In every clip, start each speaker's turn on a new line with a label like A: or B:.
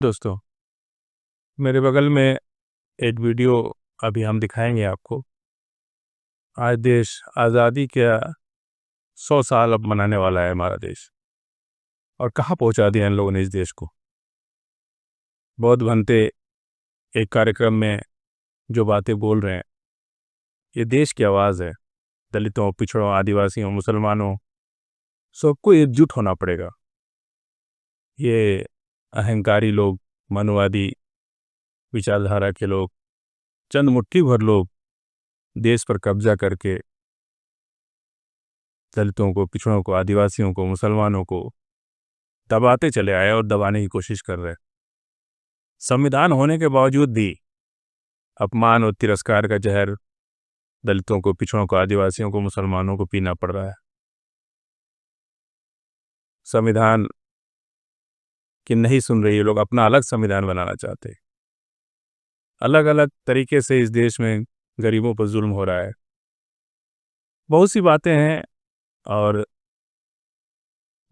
A: दोस्तों, मेरे बगल में एक वीडियो अभी हम दिखाएंगे आपको। आज देश आज़ादी का 100 साल अब मनाने वाला है हमारा देश। और कहाँ पहुंचा दिया इन लोगों ने इस देश को। बहुत भंते एक कार्यक्रम में जो बातें बोल रहे हैं, ये देश की आवाज़ है। दलितों, पिछड़ों, आदिवासियों, मुसलमानों, सबको एकजुट होना पड़ेगा। ये अहंकारी लोग, मनुवादी विचारधारा के लोग, चंद मुट्ठी भर लोग देश पर कब्जा करके दलितों को, पिछड़ों को, आदिवासियों को, मुसलमानों को दबाते चले आए और दबाने की कोशिश कर रहे हैं। संविधान होने के बावजूद भी अपमान और तिरस्कार का जहर दलितों को, पिछड़ों को, आदिवासियों को, मुसलमानों को पीना पड़ रहा है। संविधान की नहीं सुन रही है, लोग अपना अलग संविधान बनाना चाहते हैं। अलग अलग तरीके से इस देश में गरीबों पर जुल्म हो रहा है। बहुत सी बातें हैं और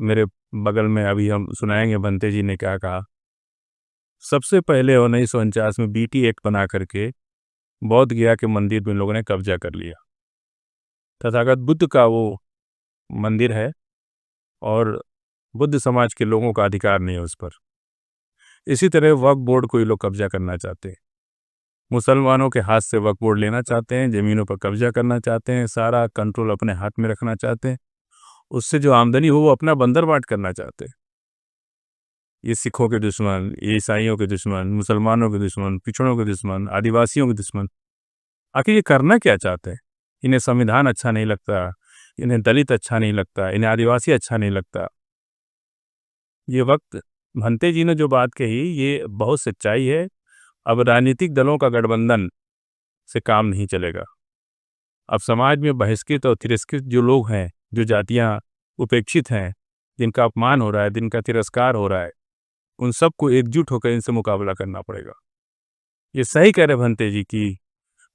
A: मेरे बगल में अभी हम सुनाएंगे भंते जी ने क्या कहा। सबसे पहले 1949 में बीटी एक्ट बना करके बौद्ध गया के मंदिर में लोगों ने कब्जा कर लिया। तथागत बुद्ध का वो मंदिर है और बुद्ध समाज के लोगों का अधिकार नहीं है उस पर। इसी तरह वक्फ बोर्ड को ये लोग कब्जा करना चाहते हैं। मुसलमानों के हाथ से वक्फ बोर्ड लेना चाहते हैं, ज़मीनों पर कब्जा करना चाहते हैं, सारा कंट्रोल अपने हाथ में रखना चाहते हैं। उससे जो आमदनी हो वो अपना बंदर बांट करना चाहते हैं। ये सिखों के दुश्मन, ये ईसाइयों के दुश्मन, मुसलमानों के दुश्मन, पिछड़ों के दुश्मन, आदिवासियों के दुश्मन। आखिर ये करना क्या चाहते हैं? इन्हें संविधान अच्छा नहीं लगता, इन्हें दलित अच्छा नहीं लगता, इन्हें आदिवासी अच्छा नहीं लगता। ये वक्त भंते जी ने जो बात कही ये बहुत सच्चाई है। अब राजनीतिक दलों का गठबंधन से काम नहीं चलेगा। अब समाज में बहिष्कृत और तिरस्कृत जो लोग हैं, जो जातियां उपेक्षित हैं, जिनका अपमान हो रहा है, जिनका तिरस्कार हो रहा है, उन सबको एकजुट होकर इनसे मुकाबला करना पड़ेगा। ये सही कह रहे भंते जी कि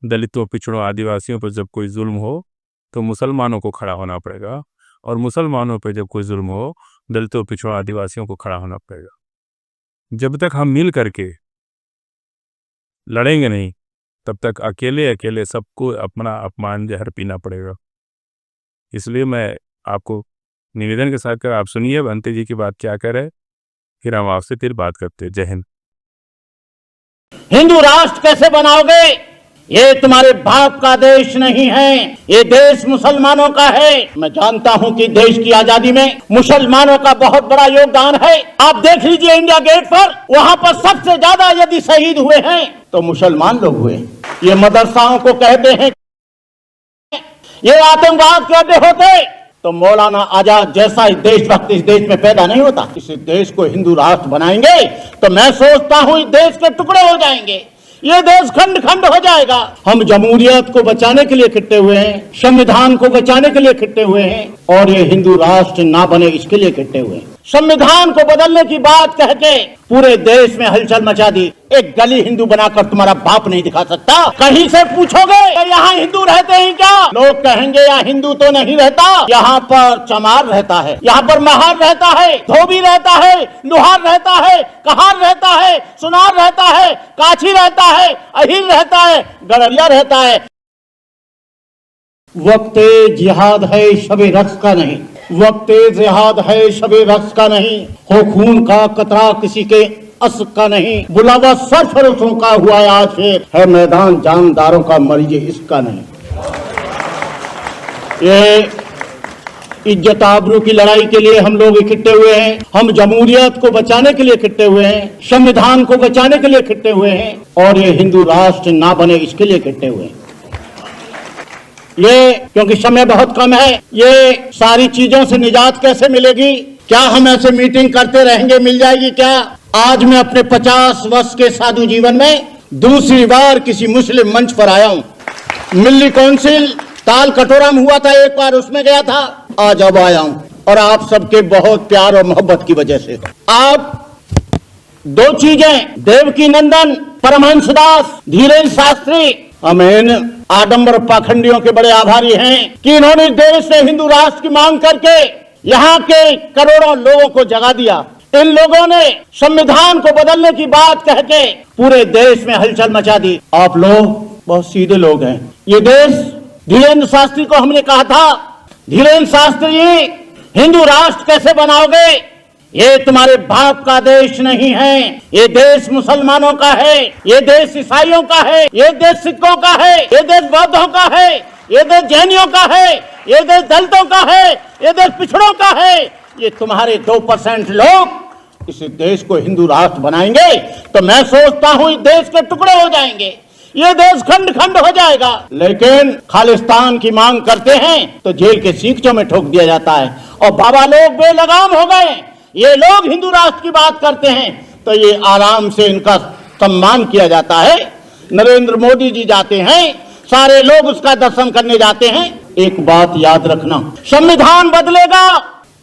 A: दलितों, पिछड़ों, आदिवासियों पर जब कोई जुल्म हो तो मुसलमानों को खड़ा होना पड़ेगा, और मुसलमानों पर जब कोई जुल्म हो दलितों, पिछड़ों, आदिवासियों को खड़ा होना पड़ेगा। जब तक हम मिल करके लड़ेंगे नहीं, तब तक अकेले अकेले सबको अपना अपमान जहर पीना पड़ेगा। इसलिए मैं आपको निवेदन के साथ कर, आप सुनिए भंते जी की बात क्या कह रहे, फिर हम आपसे फिर बात करते हैं। जय हिंद।
B: हिंदू राष्ट्र कैसे बनाओगे? ये तुम्हारे बाप का देश नहीं है, ये देश मुसलमानों का है। मैं जानता हूं कि देश की आजादी में मुसलमानों का बहुत बड़ा योगदान है। आप देख लीजिए इंडिया गेट पर, वहां पर सबसे ज्यादा यदि शहीद हुए हैं तो मुसलमान लोग हुए। ये मदरसाओं को कहते हैं, ये आतंकवाद के अड्डे होते तो मौलाना आजाद जैसा ही देशभक्त इस देश में पैदा नहीं होता। इस देश को हिंदू राष्ट्र बनाएंगे तो मैं सोचता हूं इस देश के टुकड़े हो जाएंगे, ये देश खंड खंड हो जाएगा। हम जमहूरियत को बचाने के लिए इकट्ठे हुए हैं, संविधान को बचाने के लिए इकट्ठे हुए हैं, और ये हिंदू राष्ट्र ना बने इसके लिए इकट्ठे हुए हैं। संविधान को बदलने की बात कह के पूरे देश में हलचल मचा दी। एक गली हिंदू बनाकर तुम्हारा बाप नहीं दिखा सकता। कहीं से पूछोगे यहाँ हिंदू रहते हैं क्या, लोग कहेंगे यहाँ हिंदू तो नहीं रहता, यहाँ पर चमार रहता है, यहाँ पर महार रहता है, धोबी रहता है, लुहार रहता है, कहार रहता है, सुनार रहता है, काछी रहता है, अहिर रहता है, गड़रिया रहता है। वक्त जिहाद है शबे रक्स का नहीं, वक्त जिहाद है शबे रक्स का नहीं, हो खून का कतरा किसी के अस का नहीं, बुलावा सरफरोशों का हुआ आज फिर, है मैदान जानदारों का मरीज इसका नहीं। ये इज्जत आबरू की लड़ाई के लिए हम लोग इकट्ठे हुए हैं, हम जमहूरियत को बचाने के लिए इकट्ठे हुए हैं, संविधान को बचाने के लिए इकट्ठे हुए हैं, और ये हिंदू राष्ट्र ना बने इसके लिए इकट्ठे हुए हैं। ये क्योंकि समय बहुत कम है, ये सारी चीजों से निजात कैसे मिलेगी? क्या हम ऐसे मीटिंग करते रहेंगे मिल जाएगी क्या? आज मैं अपने 50 वर्ष के साधु जीवन में दूसरी बार किसी मुस्लिम मंच पर आया हूं। मिल्ली काउंसिल ताल कटोरा में हुआ था एक बार, उसमें गया था, आज अब आया हूं, और आप सबके बहुत प्यार और मोहब्बत की वजह से। आप दो चीजें, देवकी नंदन, परमहंस दास, धीरेन्द्र शास्त्री, हम इन आडंबर पाखंडियों के बड़े आभारी हैं कि इन्होंने देश से हिंदू राष्ट्र की मांग करके यहाँ के करोड़ों लोगों को जगा दिया। इन लोगों ने संविधान को बदलने की बात कह के पूरे देश में हलचल मचा दी। आप लोग बहुत सीधे लोग हैं। ये देश, धीरेन्द्र शास्त्री को हमने कहा था, धीरेन्द्र शास्त्री जी, हिंदू राष्ट्र कैसे बनाओगे? ये तुम्हारे बाप का देश नहीं है, ये देश मुसलमानों का है, ये देश ईसाइयों का है, ये देश सिखों का है, ये देश बौद्धों का है, ये देश जैनियों का है, ये देश दलितों का है, ये देश पिछड़ों का है। ये तुम्हारे 2% लोग इस देश को हिंदू राष्ट्र बनाएंगे तो मैं सोचता हूं इस देश के टुकड़े हो जाएंगे, ये देश खंड खंड हो जाएगा। लेकिन खालिस्तान की मांग करते हैं तो जेल के सीखचों में ठोक दिया जाता है और बाबा लोग बेलगाम हो गए। ये लोग हिंदू राष्ट्र की बात करते हैं तो ये आराम से इनका सम्मान किया जाता है। नरेंद्र मोदी जी जाते हैं, सारे लोग उसका दर्शन करने जाते हैं। एक बात याद रखना, संविधान बदलेगा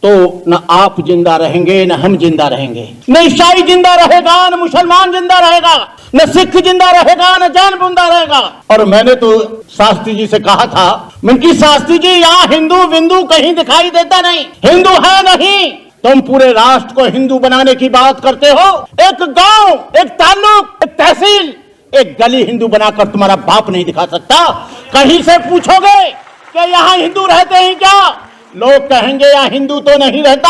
B: तो न आप जिंदा रहेंगे न हम जिंदा रहेंगे, न ईसाई जिंदा रहेगा न मुसलमान जिंदा रहेगा, न सिख जिंदा रहेगा न जैन जिंदा रहेगा। और मैंने तो शास्त्री जी से कहा था, मैंने शास्त्री जी यहाँ हिंदू बिंदु कहीं दिखाई देता नहीं, हिंदू है नहीं। तुम पूरे राष्ट्र को हिंदू बनाने की बात करते हो। एक गांव, एक ताल्लुक, एक तहसील, एक गली हिंदू बनाकर तुम्हारा बाप नहीं दिखा सकता। कहीं से पूछोगे कि यहाँ हिंदू रहते हैं क्या, लोग कहेंगे यहाँ हिंदू तो नहीं रहता,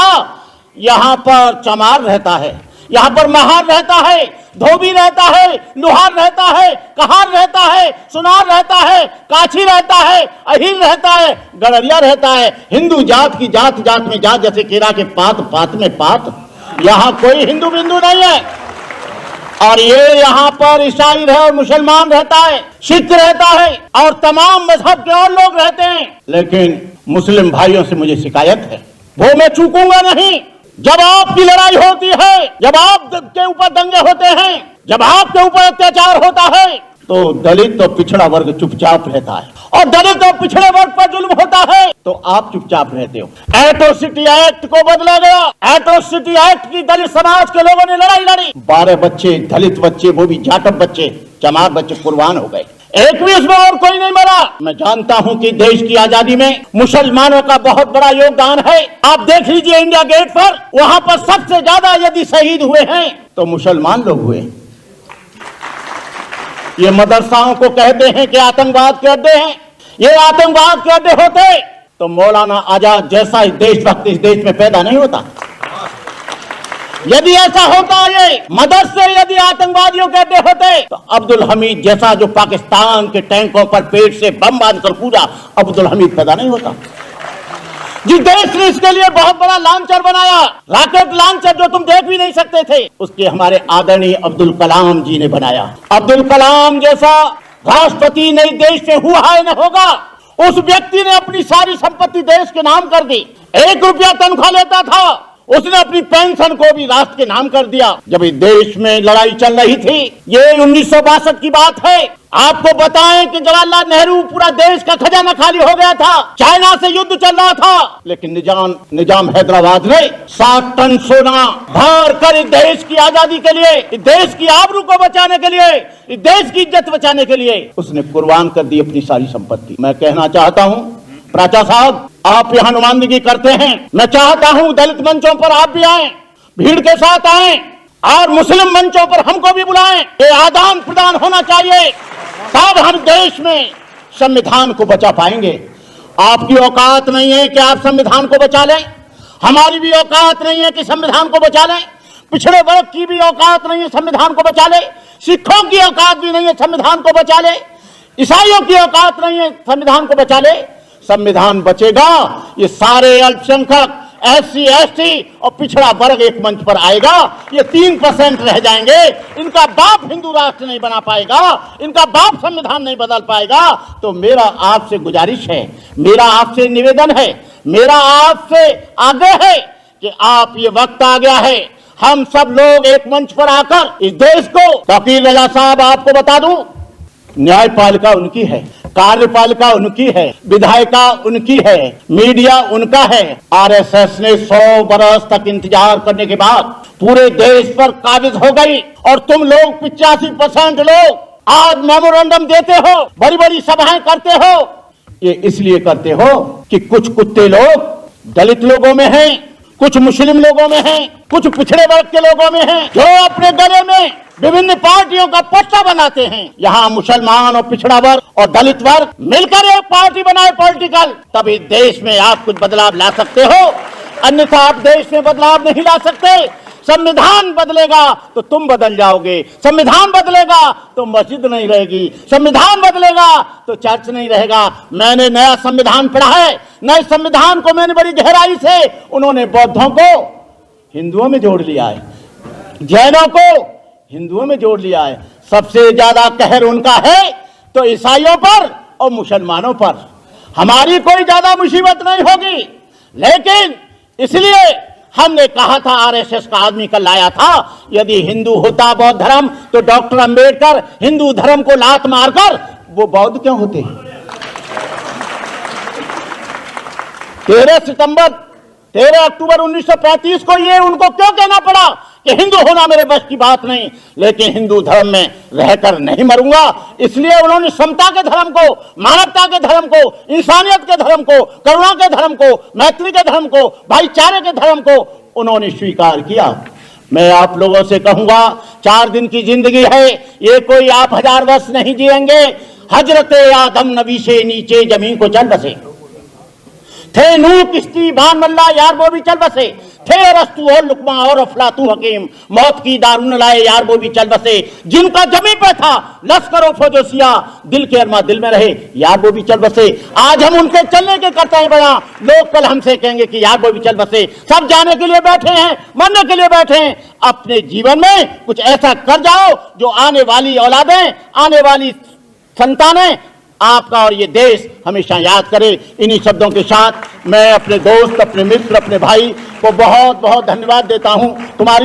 B: यहाँ पर चमार रहता है, यहाँ पर महार रहता है, धोबी रहता है, लुहार रहता है, कहार रहता है, सुनार रहता है, काछी रहता है, अहिर रहता है, गड़रिया रहता है। हिंदू जात की जात जात में जात, जैसे केरा के पात पात में पात। यहाँ कोई हिंदू बिंदु नहीं है। और ये यहाँ पर ईसाई रहे और मुसलमान रहता है, सिख रहता है और तमाम मजहब के और लोग रहते हैं। लेकिन मुस्लिम भाइयों से मुझे शिकायत है, वो मैं चूकूंगा नहीं। जब आपकी लड़ाई होती है, जब आपके ऊपर दंगे होते हैं, जब आपके ऊपर अत्याचार होता है तो दलित और पिछड़ा वर्ग चुपचाप रहता है, और दलित और पिछड़े वर्ग पर जुल्म होता है तो आप चुपचाप रहते हो। एट्रोसिटी एक्ट को बदला गया। एट्रोसिटी एक्ट की दलित समाज के लोगों ने लड़ाई लड़ी। 12 बच्चे, दलित बच्चे, वो भी जाटव बच्चे, चमार बच्चे कुर्बान हो गए। एक भी इसमें और कोई नहीं मरा। मैं जानता हूं कि देश की आजादी में मुसलमानों का बहुत बड़ा योगदान है। आप देख लीजिए इंडिया गेट पर, वहां पर सबसे ज्यादा यदि शहीद हुए हैं तो मुसलमान लोग हुए। ये मदरसाओं को कहते हैं कि आतंकवाद के अड्डे हैं। ये आतंकवाद के अड्डे होते तो मौलाना आजाद जैसा देशभक्त इस देश में पैदा नहीं होता। यदि ऐसा होता, ये मदरसे यदि आतंकवादियों के अड्डे होते तो अब्दुल हमीद जैसा जो पाकिस्तान के टैंकों पर पेट से बम बांधकर कूदा, अब्दुल हमीद पैदा नहीं होता। जिस देश ने इसके लिए बहुत बड़ा लॉन्चर बनाया, रॉकेट लॉन्चर जो तुम देख भी नहीं सकते थे, उसके हमारे आदरणीय अब्दुल कलाम जी ने बनाया। अब्दुल कलाम जैसा राष्ट्रपति नई देश में हुआ है न होगा। उस व्यक्ति ने अपनी सारी संपत्ति देश के नाम कर दी। 1 रुपया तनख्वाह लेता था, उसने अपनी पेंशन को भी राष्ट्र के नाम कर दिया। जब इस देश में लड़ाई चल रही थी, ये 1962 की बात है, आपको बताएं कि जवाहरलाल नेहरू, पूरा देश का खजाना खाली हो गया था, चाइना से युद्ध चल रहा था, लेकिन निजाम हैदराबाद ने 7 टन सोना भर कर इस देश की आजादी के लिए, इस देश की आबरू को बचाने के लिए, इस देश की इज्जत बचाने के लिए उसने कुर्बान कर दी अपनी सारी संपत्ति। मैं कहना चाहता हूँ, प्राचा साहब, आप यहाँ नुमाइंदगी करते हैं, मैं चाहता हूं दलित मंचों पर आप भी आएं, भीड़ के साथ आएं, और मुस्लिम मंचों पर हमको भी बुलाएं। ये आदान प्रदान होना चाहिए, तब हम देश में संविधान को बचा पाएंगे। आपकी औकात नहीं है कि आप संविधान को बचा लें, हमारी भी औकात नहीं है कि संविधान को बचा लें, पिछड़े वर्ग की भी औकात नहीं है संविधान को बचा ले, सिखों की औकात भी नहीं है संविधान को बचा ले, ईसाइयों की औकात नहीं है संविधान को बचा ले। संविधान बचेगा, ये सारे अल्पसंख्यक, SC ST और पिछड़ा वर्ग एक मंच पर आएगा। ये 3% रह जाएंगे, इनका बाप हिंदू राष्ट्र नहीं बना पाएगा, इनका बाप संविधान नहीं बदल पाएगा। तो मेरा आपसे गुजारिश है, मेरा आपसे निवेदन है, मेरा आपसे आग्रह है कि आप, ये वक्त आ गया है, हम सब लोग एक मंच पर आकर इस देश को, वकील रजा साहब आपको बता दूं, न्यायपालिका उनकी है, कार्यपालिका उनकी है, विधायिका उनकी है, मीडिया उनका है। RSS ने 100 बरस तक इंतजार करने के बाद पूरे देश पर काबिज हो गई, और तुम लोग 85% लोग आज मेमोरेंडम देते हो, बड़ी बड़ी सभाएं करते हो। ये इसलिए करते हो कि कुछ कुत्ते लोग दलित लोगों में हैं, कुछ मुस्लिम लोगों में है, कुछ पिछड़े वर्ग के लोगों में है, जो अपने गले में विभिन्न पार्टियों का पट्टा बनाते हैं। यहाँ मुसलमान और पिछड़ा वर्ग और दलित वर्ग मिलकर एक पार्टी बनाए पॉलिटिकल, तभी देश में आप कुछ बदलाव ला सकते हो, अन्यथा आप देश में बदलाव नहीं ला सकते। संविधान बदलेगा तो तुम बदल जाओगे, संविधान बदलेगा तो मस्जिद नहीं रहेगी, संविधान बदलेगा तो चर्च नहीं रहेगा। मैंने नया संविधान पढ़ा है, नए संविधान को मैंने बड़ी गहराई से, उन्होंने बौद्धों को हिंदुओं में जोड़ लिया है, जैनों को हिंदुओं में जोड़ लिया है। सबसे ज्यादा कहर उनका है तो ईसाइयों पर और मुसलमानों पर। हमारी कोई ज्यादा मुसीबत नहीं होगी, लेकिन इसलिए हमने कहा था, आरएसएस का आदमी कल लाया था, यदि हिंदू होता बौद्ध धर्म तो डॉक्टर अंबेडकर हिंदू धर्म को लात मारकर वो बौद्ध क्यों होते? 13 अक्टूबर 1935 को ये उनको क्यों कहना पड़ा कि हिंदू होना मेरे बस की बात नहीं, लेकिन हिंदू धर्म में रहकर नहीं मरूंगा। इसलिए उन्होंने समता के धर्म को, मानवता के धर्म को, इंसानियत के धर्म को, करुणा के धर्म को, मैत्री के धर्म को, भाईचारे के धर्म को उन्होंने स्वीकार किया। मैं आप लोगों से कहूंगा, 4 दिन की जिंदगी है, ये कोई आप 1000 वर्ष नहीं जिएंगे। हजरत आदम नबी से नीचे जमीन को चल बसे थे, नूह किश्ती बान मल्ला यार वो भी चल बसे थे, अरस्तु और लुकमा और अफलातू हकीम मौत की दारुन लाए यार वो भी चल बसे। जिनका जमी पे था लश्कर और फौजोसिया, दिल के अरमा दिल में रहे यार वो भी चल बसे। आज हम उनके चलने के करते हैं बड़ा, लोग कल हमसे कहेंगे कि यार वो भी चल बसे। सब जाने के लिए बैठे हैं, मरने के लिए बैठे हैं। अपने जीवन में कुछ ऐसा कर जाओ जो आने वाली औलादें, आने वाली संतानें आपका और ये देश हमेशा याद करे। इन्हीं शब्दों के साथ मैं अपने दोस्त, अपने मित्र, अपने भाई को बहुत बहुत धन्यवाद देता हूं। तुम्हारी